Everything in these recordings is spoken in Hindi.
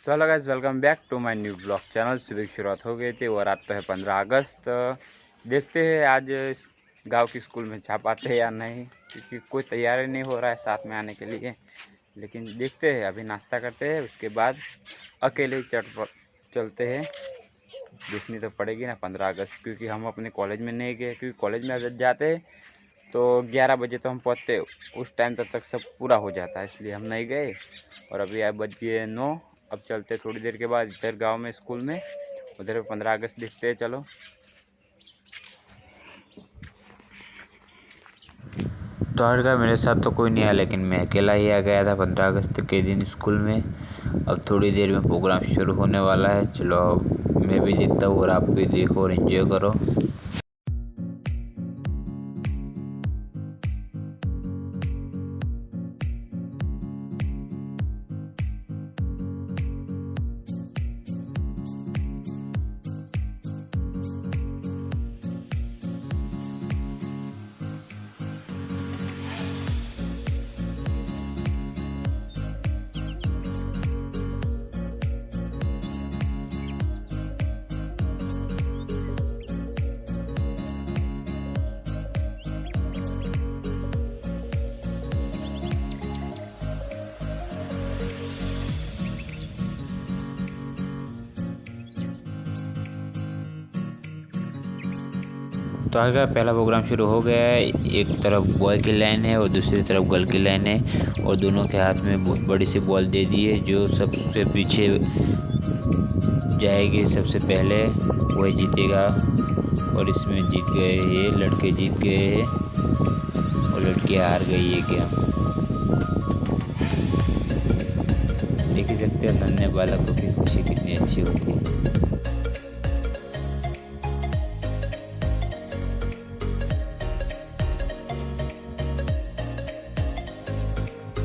So hello guys, welcome back to my new blog channel. सुबह की शुरुआत हो गई थी और आज तो है 15 अगस्त। देखते हैं आज गांव के स्कूल में छा पाते हैं या नहीं, क्योंकि कोई तैयारी नहीं हो रहा है साथ में आने के लिए। लेकिन देखते हैं, अभी नाश्ता करते हैं, उसके बाद अकेले ही चलते हैं। देखनी तो पड़ेगी ना 15 अगस्त, क्योंकि हम अपने कॉलेज में नहीं गए। क्योंकि कॉलेज में अगर जाते हैं तो 11 बजे तो हम पहुँचते, उस टाइम तक सब पूरा हो जाता है, इसलिए हम नहीं गए। और अभी आज बज गए 9। अब चलते थोड़ी देर के बाद इधर गांव में स्कूल में, उधर 15 अगस्त देखते हैं। चलो। तो आज का मेरे साथ तो कोई नहीं आया, लेकिन मैं अकेला ही आ गया था 15 अगस्त के दिन स्कूल में। अब थोड़ी देर में प्रोग्राम शुरू होने वाला है। चलो मैं भी देखता हूँ और आप भी देखो और एंजॉय करो। तो आज का पहला प्रोग्राम शुरू हो गया है। एक तरफ बॉय की लाइन है और दूसरी तरफ गर्ल की लाइन है, और दोनों के हाथ में बहुत बड़ी सी बॉल दे दी है। जो सबसे पीछे जाएगी सबसे पहले वही जीतेगा। और इसमें जीत गए ये लड़के, जीत गए हैं और लड़कियां हार गई है। क्या देख ही सकते हैं नन्हे बालकों की खुशी कितनी अच्छी होती है।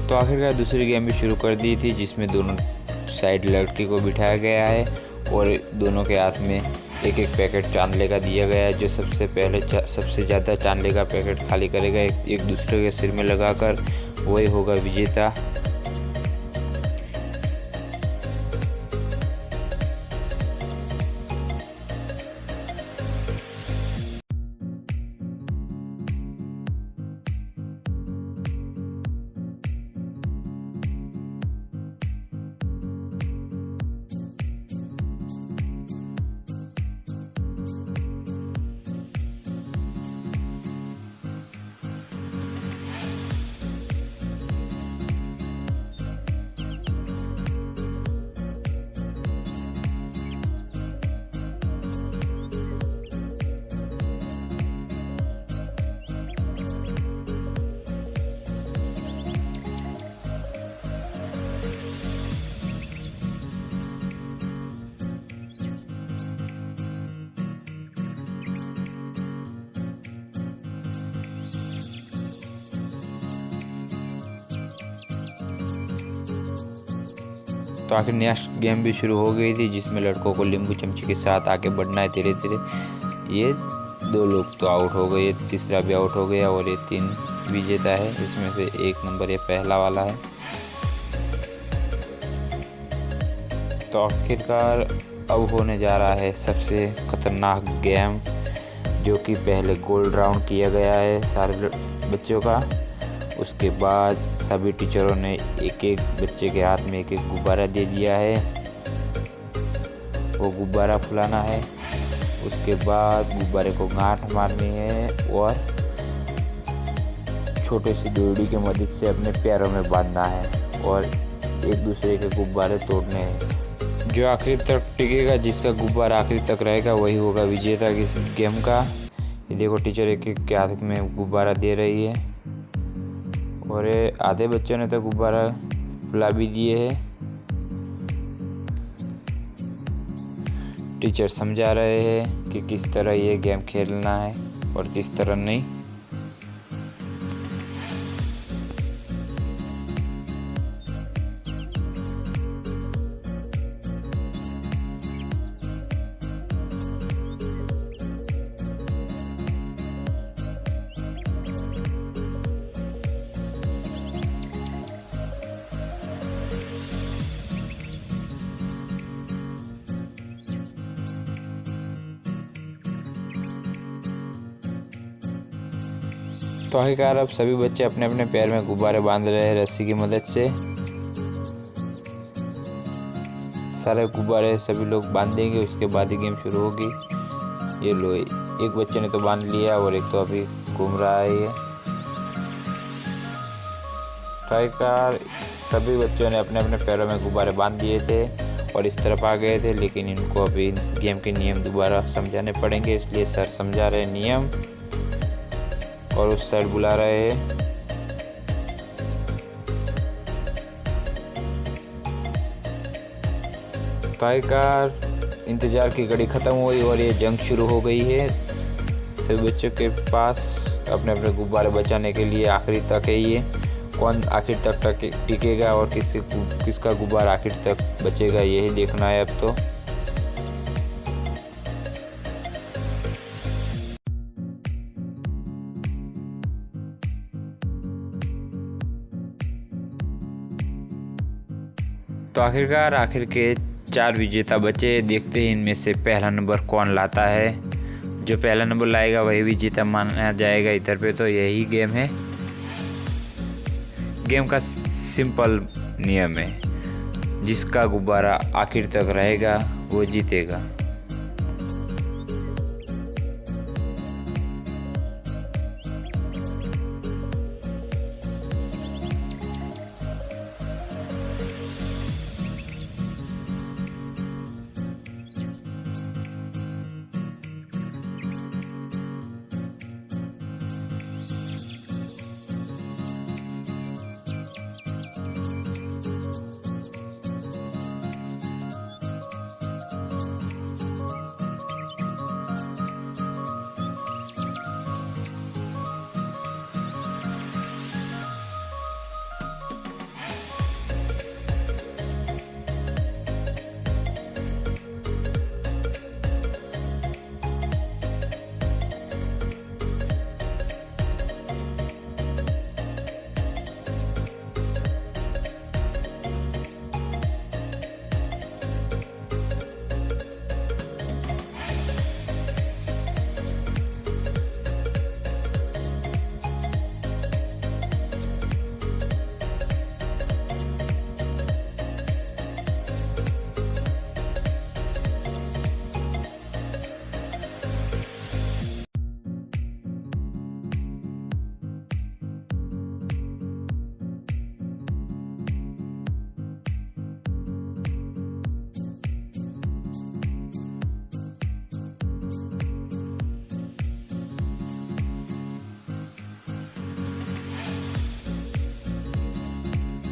तो आखिरकार दूसरी गेम भी शुरू कर दी थी, जिसमें दोनों साइड लड़की को बिठाया गया है और दोनों के हाथ में एक एक पैकेट चांदले का दिया गया है। जो सबसे पहले सबसे ज़्यादा चांदले का पैकेट खाली करेगा एक दूसरे के सिर में लगाकर, वही होगा विजेता। तो आखिर नेक्स्ट गेम भी शुरू हो गई थी, जिसमें लड़कों को नींबू चमचे के साथ आगे बढ़ना है धीरे धीरे। ये दो लोग तो आउट हो गए, तीसरा भी आउट हो गया और ये 3 विजेता है। इसमें से 1 नंबर ये पहला वाला है। तो आखिरकार अब होने जा रहा है सबसे खतरनाक गेम, जो कि पहले गोल्ड राउंड किया गया है सारे बच्चों का। उसके बाद सभी टीचरों ने एक एक बच्चे के हाथ में एक एक गुब्बारा दे दिया है, वो गुब्बारा फुलाना है। उसके बाद गुब्बारे को गांठ मारनी है और छोटे सी डोरी की मदद से अपने पैरों में बांधना है और एक दूसरे के गुब्बारे तोड़ने हैं। जो आखिरी तक टिकेगा, जिसका गुब्बारा आखिरी तक रहेगा, वही होगा विजेता इस गेम का। ये देखो टीचर एक एक के हाथ में गुब्बारा दे रही है और आधे बच्चों ने तो गुब्बारा फुला भी दिए हैं। टीचर समझा रहे हैं कि किस तरह ये गेम खेलना है और किस तरह नहीं। तो आखिरकार अब सभी बच्चे अपने अपने पैर में गुब्बारे बांध रहे हैं रस्सी की मदद से। सारे गुब्बारे सभी लोग बांध देंगे, उसके बाद ही गेम शुरू होगी। ये लो, एक बच्चे ने तो बांध लिया और एक तो अभी घूम रहा है ये। तो आखिरकार सभी बच्चों ने अपने अपने पैरों में गुब्बारे बांध दिए थे और इस तरफ आ गए थे, लेकिन इनको अभी गेम के नियम दोबारा समझाने पड़ेंगे, इसलिए सर समझा रहे हैं नियम और उस साइड बुला रहे हैं। तो आखिरकार इंतज़ार की घड़ी ख़त्म हुई और ये जंग शुरू हो गई है। सभी बच्चों के पास अपने अपने गुब्बारे बचाने के लिए आखिरी तक है ये, कौन आखिर तक टिकेगा और किसका गुब्बारा आखिर तक बचेगा, यही देखना है अब तो। तो आखिरकार आखिर के 4 विजेता बचे। देखते हैं इनमें से पहला नंबर कौन लाता है। जो पहला नंबर लाएगा वही विजेता माना जाएगा। इधर पे तो यही गेम है। गेम का सिंपल नियम है, जिसका गुब्बारा आखिर तक रहेगा वो जीतेगा।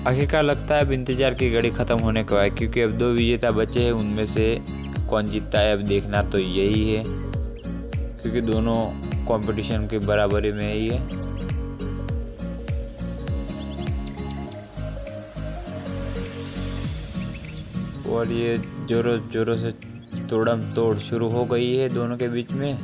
आखिरकार लगता है अब इंतज़ार की घड़ी ख़त्म होने को है, क्योंकि अब 2 विजेता बचे हैं। उनमें से कौन जीतता है अब देखना तो यही है, क्योंकि दोनों कंपटीशन के बराबरी में ही है। और ये जोरों जोरों से तोड़म तोड़ शुरू हो गई है दोनों के बीच में।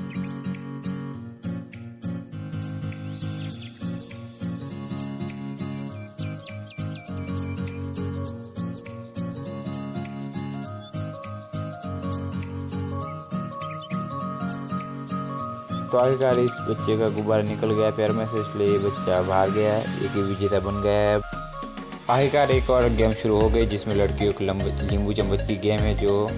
तो आखिरकार इस बच्चे का गुब्बारा निकल गया पैर में से, इसलिए ये बच्चा बाहर गया है, एक ही विजेता बन गया है। आखिरकार एक और गेम शुरू हो गई, जिसमें लड़कियों की नींबू चम्मच की गेम है, जो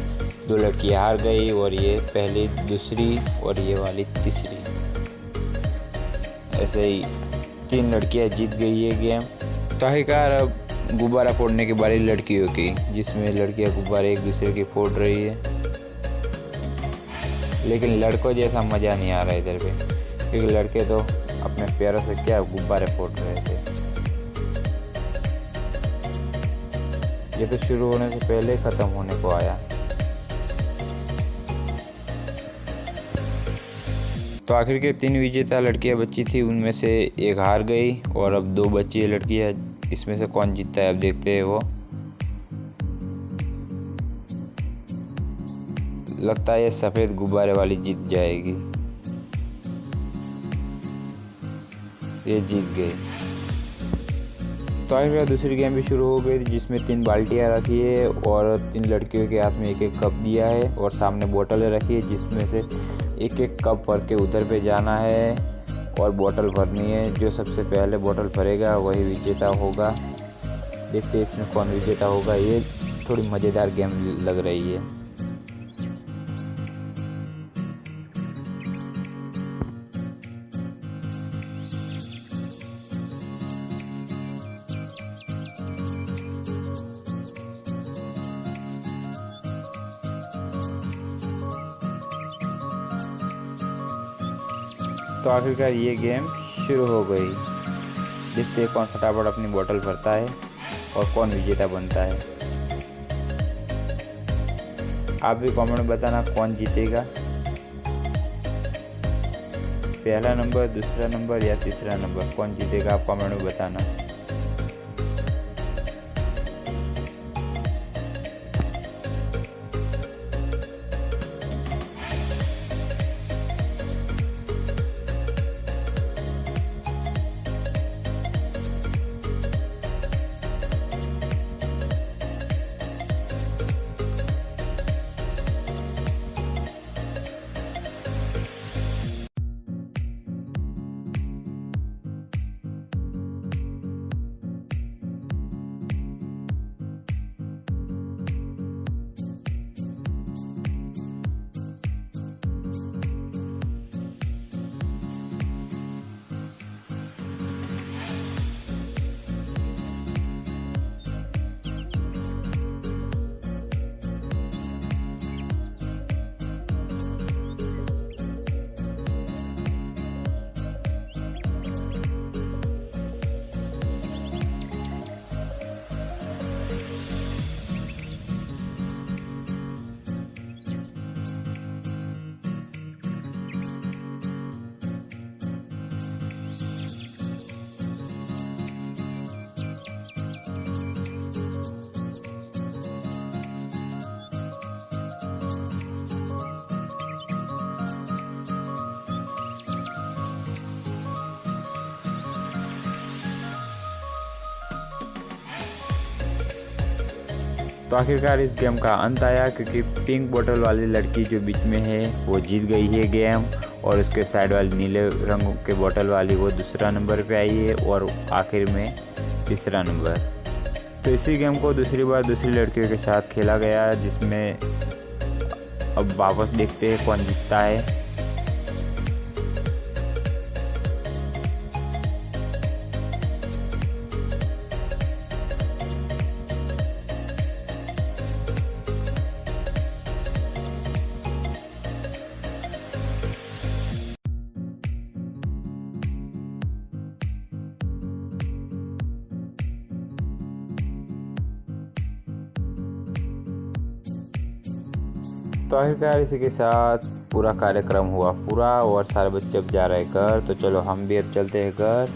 2 लड़कियां हार गई और ये पहली, दूसरी और ये वाली तीसरी। ऐसे ही 3 लड़कियां जीत गई ये गेम। तो आखिरकार अब गुब्बारा फोड़ने की बारी लड़कियों की, जिसमें लड़कियां गुब्बारे एक दूसरे की फोड़ रही है, लेकिन लड़कों जैसा मज़ा नहीं आ रहा इधर पे, क्योंकि लड़के तो अपने पैरों से क्या गुब्बारे फोड़ रहे थे। ये तो शुरू होने से पहले ख़त्म होने को आया। तो आखिर के 3 विजेता लड़कियां बची थी, उनमें से एक हार गई और अब 2 बची है लड़कियां। इसमें से कौन जीतता है अब देखते हैं। वो लगता है ये सफ़ेद गुब्बारे वाली जीत जाएगी। ये जीत गई। तो आखिर दूसरी गेम भी शुरू हो गई, जिसमें 3 बाल्टियाँ रखी है और 3 लड़कियों के हाथ में एक एक कप दिया है और सामने बोतलें रखी है, जिसमें से एक एक कप भर के उधर पे जाना है और बोतल भरनी है। जो सबसे पहले बोतल भरेगा वही विजेता होगा। देखते हैं इसमें कौन विजेता होगा। ये थोड़ी मज़ेदार गेम लग रही है। तो आखिरकार ये गेम शुरू हो गई। देखते हैं कौन फटाफट अपनी बोतल भरता है और कौन विजेता बनता है। आप भी कमेंट में बताना कौन जीतेगा, पहला नंबर, दूसरा नंबर या तीसरा नंबर, कौन जीतेगा आप कमेंट में बताना। तो आखिरकार इस गेम का अंत आया, क्योंकि पिंक बोतल वाली लड़की जो बीच में है वो जीत गई है गेम, और उसके साइड वाली नीले रंग के बोतल वाली वो दूसरा नंबर पे आई है, और आखिर में तीसरा नंबर। तो इसी गेम को दूसरी बार दूसरी लड़कियों के साथ खेला गया, जिसमें अब वापस देखते हैं कौन जीतता है। तो आखिरकार इसी के साथ पूरा कार्यक्रम हुआ पूरा, और सारे बच्चे अब जा रहे हैं घर। तो चलो हम भी अब चलते हैं घर।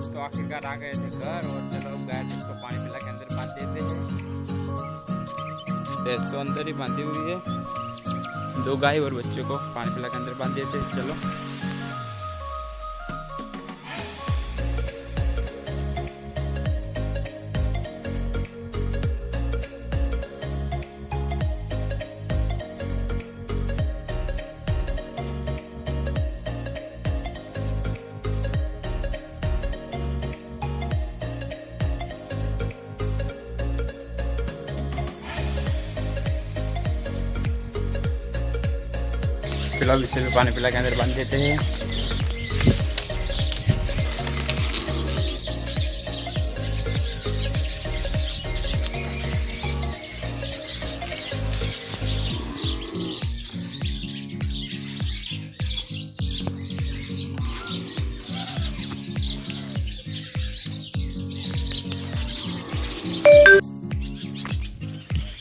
तो आखिरकार आ गए थे घर, और चलो गाय इसको पानी पिला के अंदर बांध देते हैं। भैंस तो अंदर ही बांधी हुई है, दो गाय और बच्चों को पानी पिला के अंदर बांध देते हैं। चलो फिलहाल इसे भी पानी पिला के अंदर बांध देते हैं।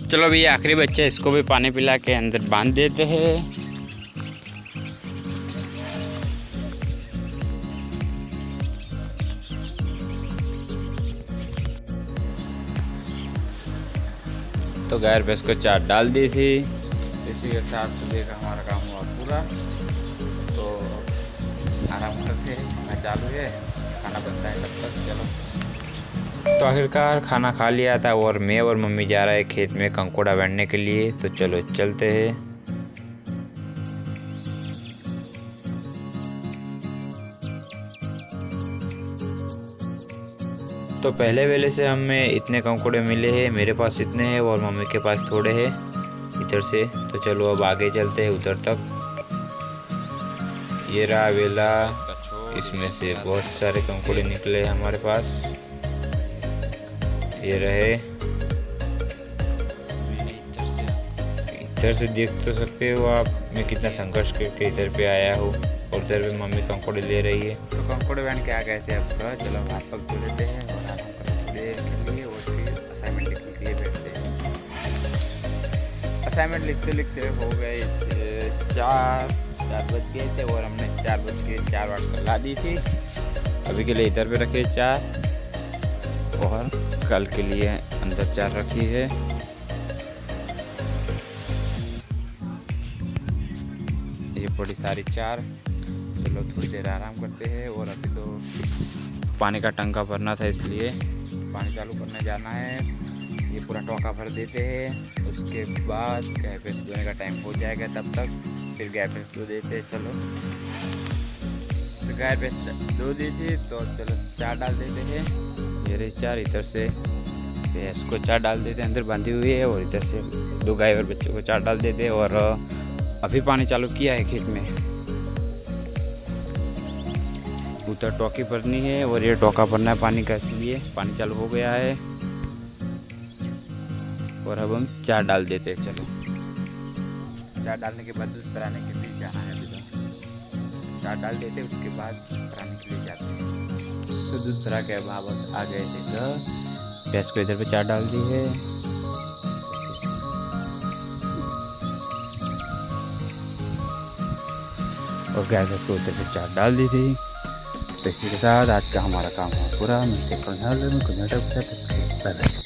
चलो भैया आखिरी बच्चा, इसको भी पानी पिला के अंदर बांध देते हैं। तो गाय भैंस को चार डाल दी थी। इसी के साथ सुबह का हमारा काम हुआ पूरा। तो आराम करते हैं, चालू है, खाना बनता है तब तक। चलो, तो आखिरकार खाना खा लिया था और मैं और मम्मी जा रहे हैं खेत में कंकोड़ा बांधने के लिए। तो चलो चलते हैं। तो पहले वेले से हमें इतने कंकोड़े मिले हैं, मेरे पास इतने हैं और मम्मी के पास थोड़े हैं इधर से। तो चलो अब आगे चलते हैं उधर तक। ये रहा वेला, इसमें से बहुत सारे कंकोड़े निकले हैं हमारे पास। ये रहे, इधर से देख तो सकते हो आप मैं कितना संघर्ष करके इधर पे आया हूँ। और इधर पे मम्मी कंकोड़े ले रही है। तो कंकोड़े बहन क्या कहते हैं आपका। चलो हाथ पक धो लेते हैं और आराम करने के लिए और फिर असाइनमेंट लिखने के लिए बैठते हैं। असाइनमेंट लिखते लिखते हो गए 4 बज गए थे और हमने 4:04 ला दी थी। अभी के लिए इधर पे रखे 4 और कल के लिए अंदर 4 रखी है। ये बड़ी सारी 4। चलो थोड़ी देर आराम करते हैं। और अभी तो पानी का टंका भरना था इसलिए पानी चालू करने जाना है। ये पूरा टोका भर देते हैं, उसके बाद गाय भैंस धोने का टाइम हो जाएगा। तब तक फिर गाय भैंस धो देते हैं। चलो, तो गाय भैंस धो दी थी तो चलो 4 डाल देते हैं। ये रही 4, इधर से इसको 4 डाल देते हैं, अंदर बांधी हुई है। और इधर से 2 गाय और बच्चों को 4 डाल देते हैं। और अभी पानी चालू किया है खेत में, उधर टोकी भरनी है और ये टोका भरना है पानी का, इसलिए पानी चालू हो गया है। और अब हम 4 डाल देते हैं। चलो 4 डालने के बाद दूध भराने के लिए जाना है। अभी तो 4 डाल देते, उसके बाद भराने के लिए जाते हैं। तो दूध भरा के अब आ गए थे इधर, गैस को इधर पे 4 डाल दी है। और गैस को उधर पे 4 डाल दी थी। तो इसी के साथ आज का हमारा काम हुआ पूरा। मिलते हैं कल में।